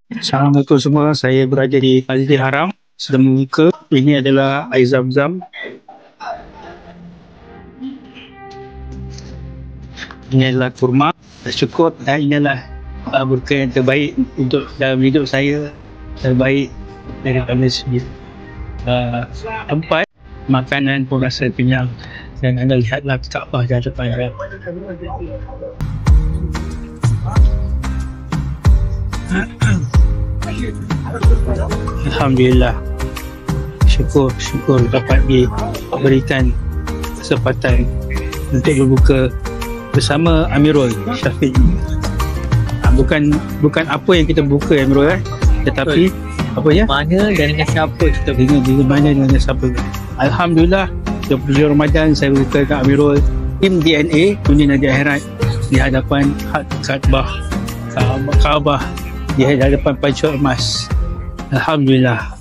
Assalamualaikum semua, saya berada di Masjidil Haram sedang membuka. Ini adalah air zam-zam. Ini adalah kurma. Syukur dan inilah berkah yang terbaik untuk dalam hidup saya, terbaik daripada segi tempat makanan pun rasa kenyang. Dan anda lihatlah Kaabah di hadapan anda. Alhamdulillah, syukur dapat diberikan kesempatan untuk berbuka bersama Amirul Syafiq. Bukan apa yang kita buka Amirul, tetapi apa ya? Mana dan dengan siapa kita dengan mana dengan siapa. Alhamdulillah, 27 Ramadan saya buka dengan Amirul, tim DNA Dunia Nadia Akhirat di hadapan Kaabah di hadapan Pancur Emas. Alhamdulillah.